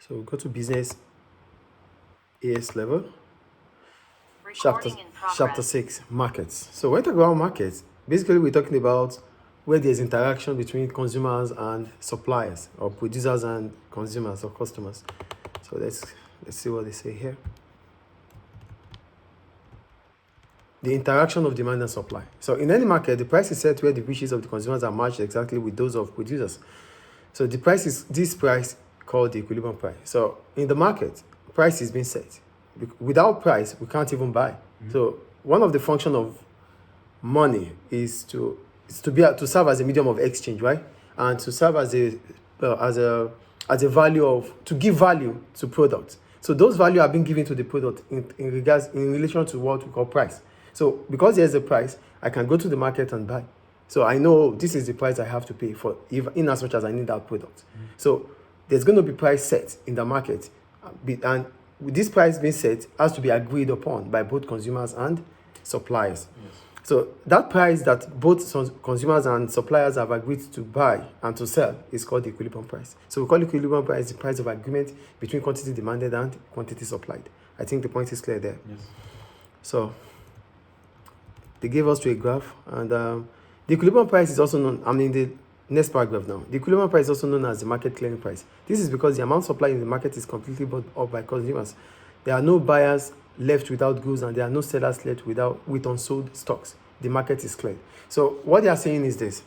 So we go to business AS level, chapter, chapter 6, markets. So when we talk about markets, basically we're talking about where there's interaction between consumers and suppliers, or producers and consumers or customers. So let's see what they say here. The interaction of demand and supply. So in any market, the price is set where the wishes of the consumers are matched exactly with those of producers. So the price is this price called the equilibrium price. So in the market, price is being set. Without price, we can't even buy. So one of the function of money is to serve as a medium of exchange, right? And to serve as a value of, to give value to products. So those value are being given to the product in relation to what we call price. So because there's a price, I can go to the market and buy. So I know this is the price I have to pay for, in as much as I need that product. So there's going to be price set in the market, and this price being set has to be agreed upon by both consumers and suppliers. Yes. So that price that both consumers and suppliers have agreed to buy and to sell is called the equilibrium price. So we call equilibrium price the price of agreement between quantity demanded and quantity supplied. I think the point is clear there. Yes. So they gave us to a graph, and the equilibrium price is also known, the next paragraph now. The equilibrium price is also known as the market clearing price. This is because the amount supplied in the market is completely bought up by consumers. There are no buyers left without goods, and there are no sellers left with unsold stocks. The market is cleared. So what they are saying is this.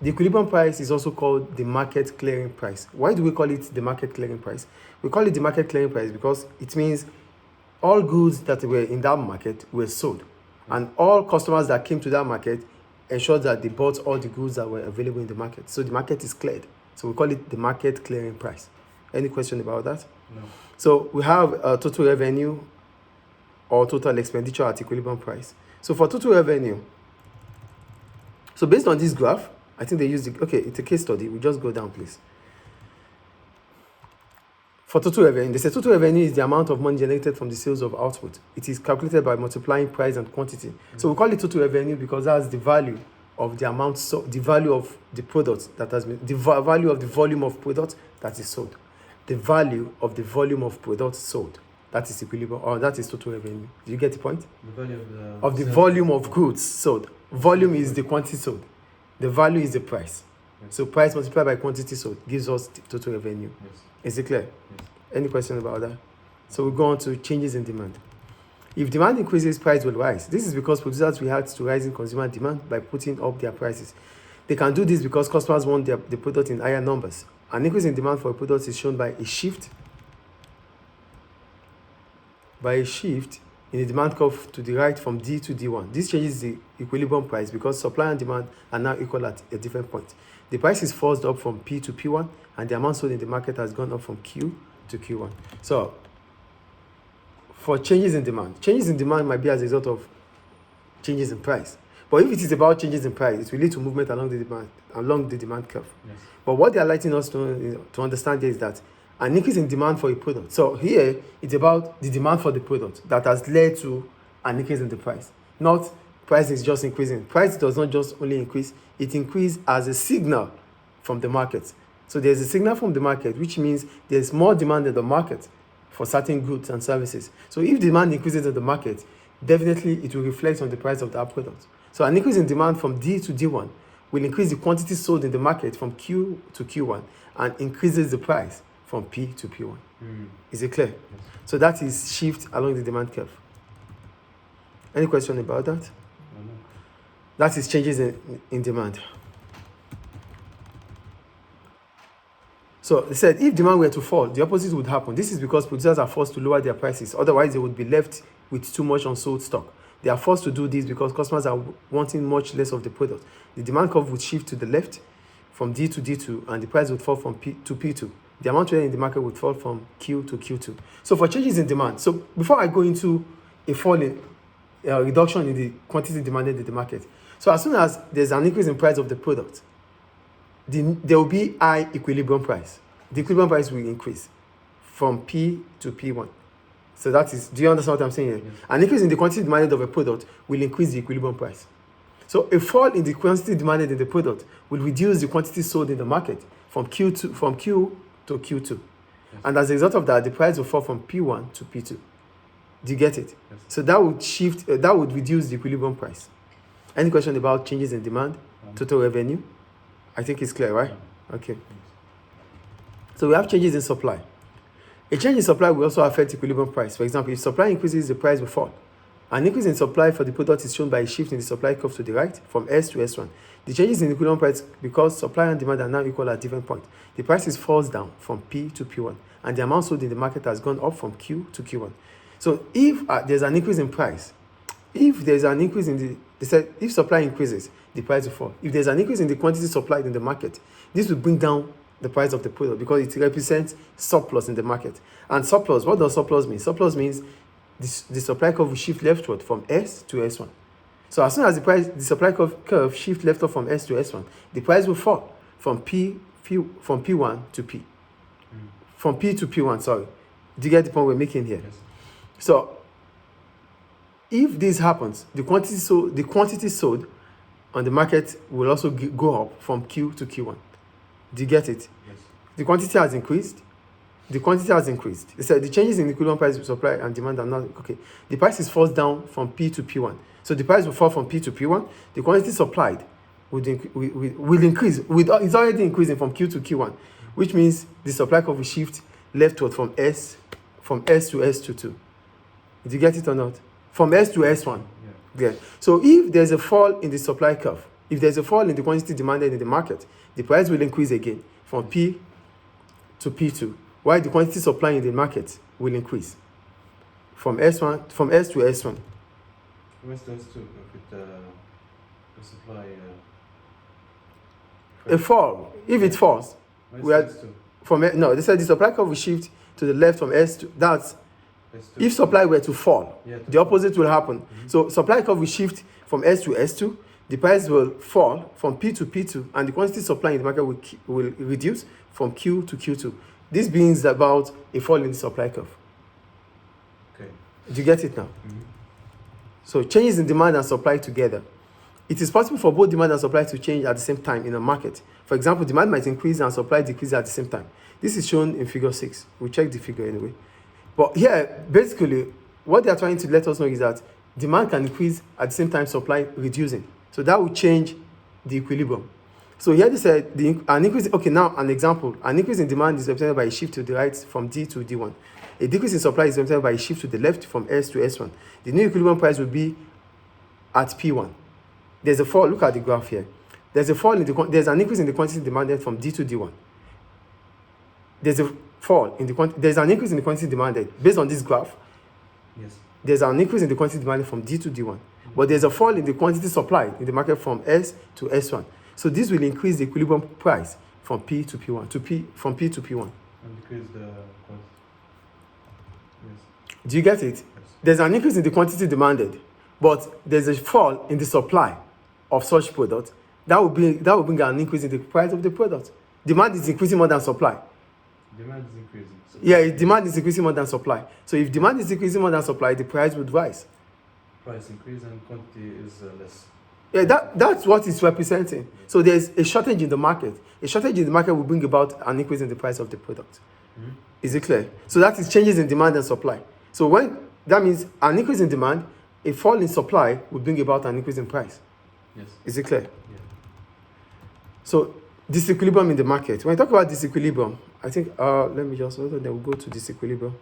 The equilibrium price is also called the market clearing price. Why do we call it the market clearing price? We call it the market clearing price because it means all goods that were in that market were sold. And all customers that came to that market ensured that they bought all the goods that were available in the market. So the market is cleared. So we call it the market clearing price. Any question about that? No. So we have total revenue or total expenditure at equilibrium price. So for total revenue, so based on this graph, I think they used it's a case study. We just go down, please. For total revenue, they say total revenue is the amount of money generated from the sales of output. It is calculated by multiplying price and quantity. So we call it total revenue because that's the value of the amount, the value of the product that has been, the value of the volume of product that is sold. The value of the volume of products sold. That is equilibrium, or that is total revenue. Do you get the point? The value of the volume of goods sold. Volume is the quantity sold. The value is the price. Yes. So price multiplied by quantity sold gives us total revenue. Yes. Is it clear? Yes. Any question about that? So we go on to changes in demand. If demand increases, price will rise. This is because producers react to rising consumer demand by putting up their prices. They can do this because customers want the product in higher numbers. An increase in demand for a product is shown by a shift in the demand curve to the right from D to D1. This changes the equilibrium price because supply and demand are now equal at a different point. The price is forced up from P to P1, and the amount sold in the market has gone up from Q to Q1. So for changes in demand might be as a result of changes in price. But if it is about changes in price, it will lead to movement along the demand curve. Yes. But what they are letting us to understand is that an increase in demand for a product. So here, it's about the demand for the product that has led to an increase in the price. Not price is just increasing. Price does not just only increase, it increases as a signal from the market. So there's a signal from the market, which means there's more demand in the market for certain goods and services. So if demand increases in the market, definitely it will reflect on the price of that product. So an increase in demand from D to D1 will increase the quantity sold in the market from Q to Q1 and increases the price from P to P1. Is it clear? Yes. So that is shift along the demand curve. Any question about that? No. That is changes in demand. So they said if demand were to fall, the opposite would happen. This is because producers are forced to lower their prices. Otherwise, they would be left with too much unsold stock. They are forced to do this because customers are wanting much less of the product. The demand curve would shift to the left from D to D2, and the price would fall from P to P2. The amount traded in the market would fall from Q to Q2. So for changes in demand, so before I go into a fall in reduction in the quantity demanded in the market, so as soon as there's an increase in price of the product, there will be high equilibrium price. The equilibrium price will increase from P to P1. So that is, do you understand what I'm saying here? Yes. An increase in the quantity demanded of a product will increase the equilibrium price. So a fall in the quantity demanded in the product will reduce the quantity sold in the market from Q to Q2. And as a result of that, the price will fall from P1 to P2. Do you get it? Yes. So that would shift, that would reduce the equilibrium price. Any question about changes in demand, total revenue? I think it's clear, right? Okay. So we have changes in supply. A change in supply will also affect equilibrium price. For example, if supply increases, the price will fall. An increase in supply for the product is shown by a shift in the supply curve to the right from S to S1. The changes in equilibrium price because supply and demand are now equal at different points. The prices falls down from P to P1, and the amount sold in the market has gone up from Q to Q1. So if there's an increase in price, if there's an increase in they said if supply increases, the price will fall. If there's an increase in the quantity supplied in the market, this will bring down the price of the product because it represents surplus in the market. And surplus, what does surplus mean? Surplus means the supply curve will shift leftward from S to S1. So as soon as the supply curve shift leftward from S to S1, the price will fall from from P1 to P. From P to P1, sorry. Do you get the point we're making here? Yes. So if this happens, the quantity sold on the market will also go up from Q to Q1. Do you get it? Yes. The quantity has increased. The quantity has increased. So the changes in the equilibrium price of supply and demand are not okay. The prices falls down from P to P1. So the price will fall from P to P1. The quantity supplied will increase. It's already increasing from Q to Q1, which means the supply curve will shift leftward from S to S22. Did you get it or not? From S to S1. Yeah. Yeah. So if there's a fall in the supply curve, if there's a fall in the quantity demanded in the market, the price will increase again from P to P2, while the quantity supply in the market will increase from S to S1. From S to S2, if the supply. A fall, if it falls, we are they said the supply curve will shift to the left from S to that's S2. if supply were to fall, Yeah, the opposite will happen. So supply curve will shift from S to S2, the price will fall from P to P2, and the quantity supply in the market will reduce from Q to Q2. This brings about a fall in the supply curve. Okay. Do you get it now? So changes in demand and supply together. It is possible for both demand and supply to change at the same time in a market. For example, demand might increase and supply decrease at the same time. This is shown in figure 6. We'll check the figure anyway. But here, basically, what they are trying to let us know is that demand can increase at the same time supply reducing. So that will change the equilibrium. So here they said an increase, okay, now an example. An increase in demand is represented by a shift to the right from D to D1. A decrease in supply is represented by a shift to the left from S to S1. The new equilibrium price will be at P1. There's a fall, look at the graph here. There's an increase in the quantity demanded from D to D1. There's a fall in there's an increase in the quantity demanded. Based on this graph, Yes. there's an increase in the quantity demanded from D to D1. But there's a fall in the quantity supplied in the market from S to S1. So this will increase the equilibrium price from P to P1, from P to P1. And decrease the quantity. Yes. Do you get it? Yes. There's an increase in the quantity demanded, but there's a fall in the supply of such product. That will bring an increase in the price of the product. Demand is increasing more than supply. Demand is increasing. So Yeah, demand is increasing more than supply. So if demand is increasing more than supply, the price would rise. price increase and quantity is less. Yeah, that's what it's representing. So there's a shortage in the market. A shortage in the market will bring about an increase in the price of the product. Mm-hmm. Is it clear? So that is changes in demand and supply. So when that means an increase in demand, a fall in supply will bring about an increase in price. Yes. Is it clear? Yeah. So disequilibrium in the market. When I talk about disequilibrium, I think let me just hold on, then we'll go to disequilibrium.